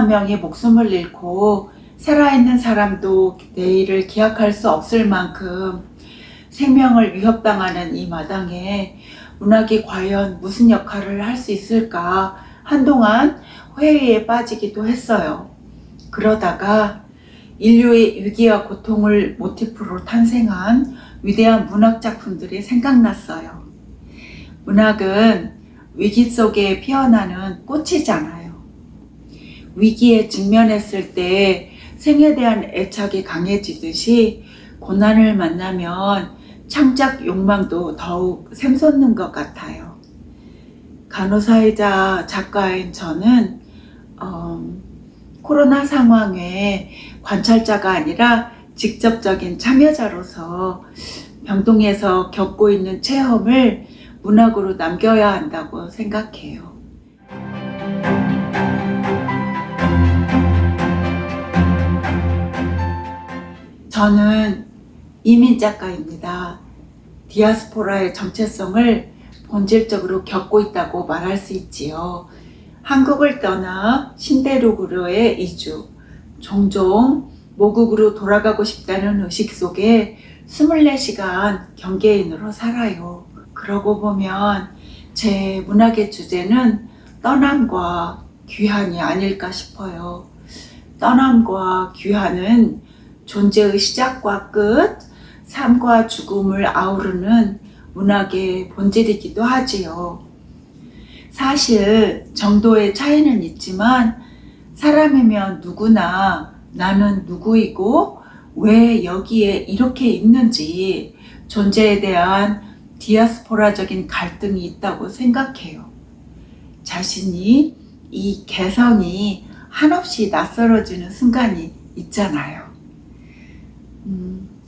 수많은 명이 목숨을 잃고 살아있는 사람도 내일을 기약할 수 없을 만큼 생명을 위협당하는 이 마당에 문학이 과연 무슨 역할을 할 수 있을까 한동안 회의에 빠지기도 했어요. 그러다가 인류의 위기와 고통을 모티프로 탄생한 위대한 문학 작품들이 생각났어요. 문학은 위기 속에 피어나는 꽃이잖아요. 위기에 직면했을 때 생에 대한 애착이 강해지듯이 고난을 만나면 창작 욕망도 더욱 샘솟는 것 같아요. 간호사이자 작가인 저는 코로나 상황에 관찰자가 아니라 직접적인 참여자로서 병동에서 겪고 있는 체험을 문학으로 남겨야 한다고 생각해요. 저는 이민 작가입니다. 디아스포라의 정체성을 본질적으로 겪고 있다고 말할 수 있지요. 한국을 떠나 신대륙으로의 이주, 종종 모국으로 돌아가고 싶다는 의식 속에 24시간 경계인으로 살아요. 그러고 보면 제 문학의 주제는 떠남과 귀환이 아닐까 싶어요. 떠남과 귀환은 존재의 시작과 끝, 삶과 죽음을 아우르는 문학의 본질이기도 하지요. 사실 정도의 차이는 있지만 사람이면 누구나 나는 누구이고 왜 여기에 이렇게 있는지 존재에 대한 디아스포라적인 갈등이 있다고 생각해요. 자신이 이 개성이 한없이 낯설어지는 순간이 있잖아요.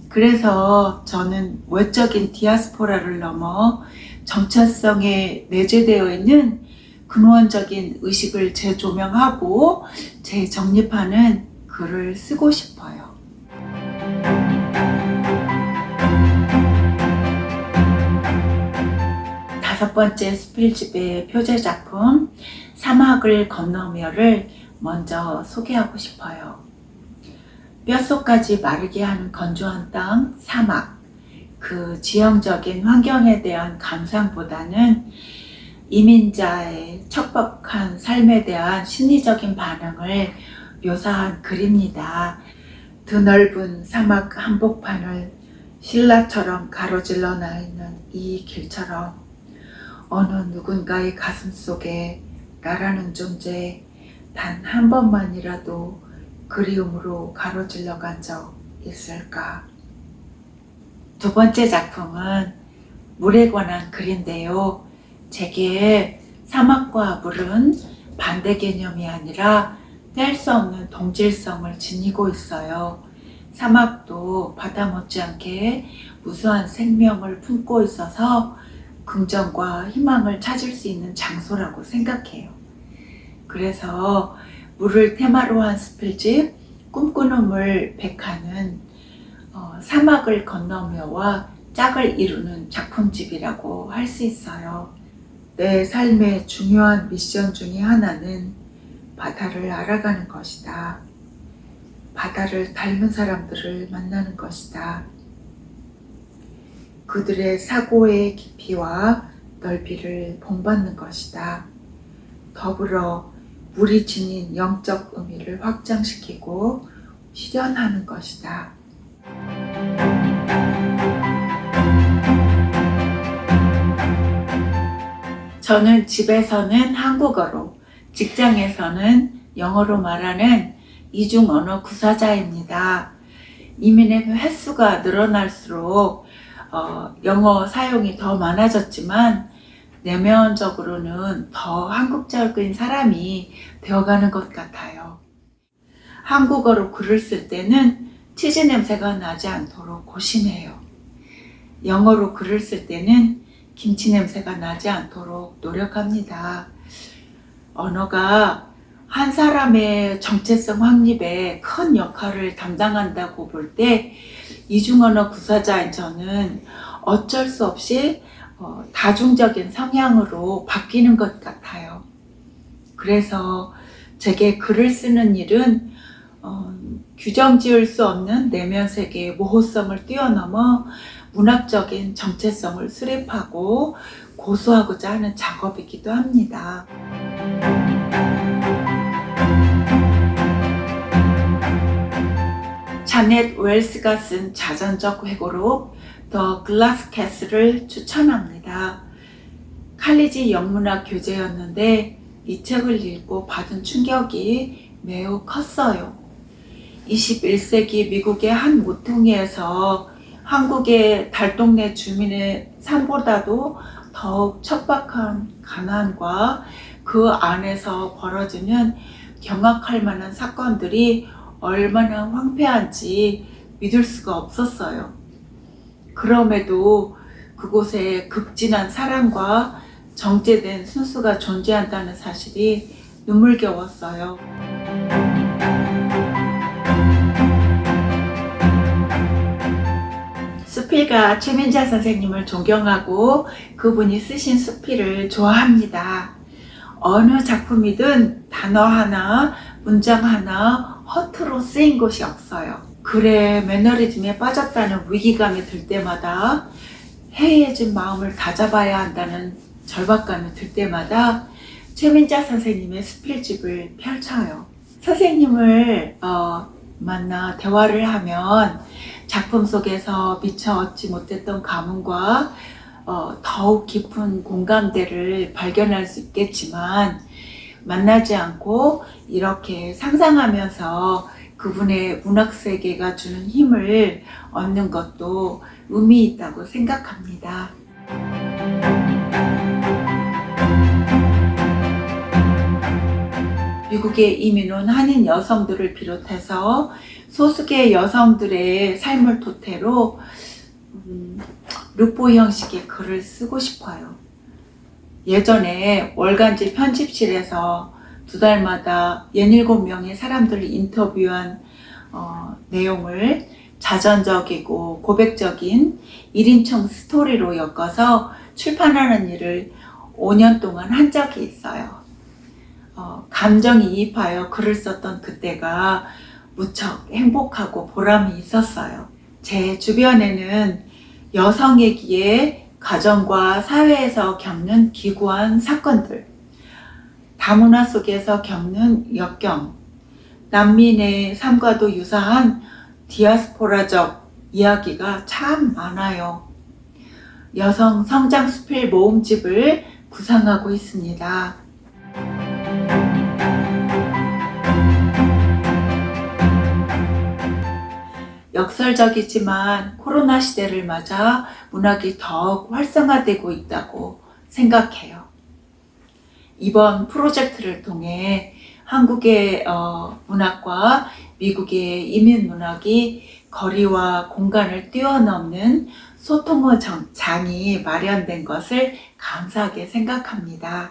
그래서 저는 외적인 디아스포라를 넘어 정체성에 내재되어 있는 근원적인 의식을 재조명하고 재정립하는 글을 쓰고 싶어요. 다섯 번째 스필집의 표제 작품 사막을 건너며를 먼저 소개하고 싶어요. 뼛속까지 마르게 하는 건조한 땅, 사막, 그 지형적인 환경에 대한 감상보다는 이민자의 척박한 삶에 대한 심리적인 반응을 묘사한 글입니다. 드넓은 사막 한복판을 신라처럼 가로질러 나 있는 이 길처럼 어느 누군가의 가슴 속에 나라는 존재 단 한 번만이라도 그리움으로 가로질러 간 적 있을까? 두 번째 작품은 물에 관한 글인데요. 제게 사막과 물은 반대 개념이 아니라 뗄 수 없는 동질성을 지니고 있어요. 사막도 바다 못지않게 무수한 생명을 품고 있어서 긍정과 희망을 찾을 수 있는 장소라고 생각해요. 그래서 물을 테마로 한 스필집 꿈꾸는 물 100칸은 사막을 건너며와 짝을 이루는 작품집이라고 할 수 있어요. 내 삶의 중요한 미션 중에 하나는 바다를 알아가는 것이다. 바다를 닮은 사람들을 만나는 것이다. 그들의 사고의 깊이와 넓이를 본받는 것이다. 더불어 물이 지닌 영적 의미를 확장시키고 실현하는 것이다. 저는 집에서는 한국어로, 직장에서는 영어로 말하는 이중 언어 구사자입니다. 이민의 횟수가 늘어날수록 영어 사용이 더 많아졌지만 내면적으로는 더 한국적인 사람이 되어가는 것 같아요. 한국어로 글을 쓸 때는 치즈 냄새가 나지 않도록 고심해요. 영어로 글을 쓸 때는 김치 냄새가 나지 않도록 노력합니다. 언어가 한 사람의 정체성 확립에 큰 역할을 담당한다고 볼 때 이중언어 구사자인 저는 어쩔 수 없이 다중적인 성향으로 바뀌는 것 같아요. 그래서 제게 글을 쓰는 일은 규정 지을 수 없는 내면 세계의 모호성을 뛰어넘어 문학적인 정체성을 수립하고 고수하고자 하는 작업이기도 합니다. 자넷 웰스가 쓴 자전적 회고록 더 글라스 캐슬을 추천합니다. 칼리지 영문학 교재였는데 이 책을 읽고 받은 충격이 매우 컸어요. 21세기 미국의 한 모퉁이에서 한국의 달동네 주민의 삶보다도 더욱 척박한 가난과 그 안에서 벌어지는 경악할 만한 사건들이 얼마나 황폐한지 믿을 수가 없었어요. 그럼에도 그곳에 극진한 사랑과 정제된 순수가 존재한다는 사실이 눈물겨웠어요. 수필가 최민자 선생님을 존경하고 그분이 쓰신 수필을 좋아합니다. 어느 작품이든 단어 하나, 문장 하나 허투루 쓰인 곳이 없어요. 글의 매너리즘에 빠졌다는 위기감이 들 때마다, 해이해진 마음을 다잡아야 한다는 절박감이 들 때마다 최민자 선생님의 수필집을 펼쳐요. 선생님을 만나 대화를 하면 작품 속에서 미처 얻지 못했던 감흥과 더욱 깊은 공감대를 발견할 수 있겠지만, 만나지 않고 이렇게 상상하면서 그분의 문학 세계가 주는 힘을 얻는 것도 의미 있다고 생각합니다. 미국에 이민 온 한인 여성들을 비롯해서 소수의 여성들의 삶을 토대로 룩보 형식의 글을 쓰고 싶어요. 예전에 월간지 편집실에서 2달마다 67명의 사람들을 인터뷰한 내용을 자전적이고 고백적인 1인称 스토리로 엮어서 출판하는 일을 5년 동안 한 적이 있어요. 감정이입하여 글을 썼던 그때가 무척 행복하고 보람이 있었어요. 제 주변에는 여성이기에 가정과 사회에서 겪는 기구한 사건들, 다문화 속에서 겪는 역경, 난민의 삶과도 유사한 디아스포라적 이야기가 참 많아요. 여성 성장 수필 모음집을 구상하고 있습니다. 역설적이지만 코로나 시대를 맞아 문학이 더욱 활성화되고 있다고 생각해요. 이번 프로젝트를 통해 한국의 문학과 미국의 이민 문학이 거리와 공간을 뛰어넘는 소통의 장이 마련된 것을 감사하게 생각합니다.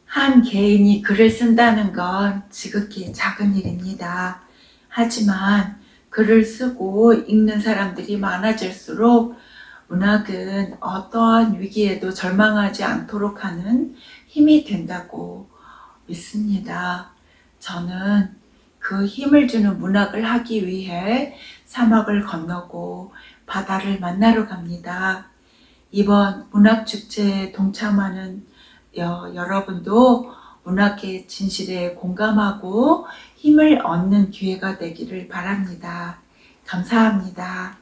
한 개인이 글을 쓴다는 건 지극히 작은 일입니다. 하지만 글을 쓰고 읽는 사람들이 많아질수록 문학은 어떠한 위기에도 절망하지 않도록 하는 힘이 된다고 믿습니다. 저는 그 힘을 주는 문학을 하기 위해 사막을 건너고 바다를 만나러 갑니다. 이번 문학축제에 동참하는 여러분도 문학의 진실에 공감하고 힘을 얻는 기회가 되기를 바랍니다. 감사합니다.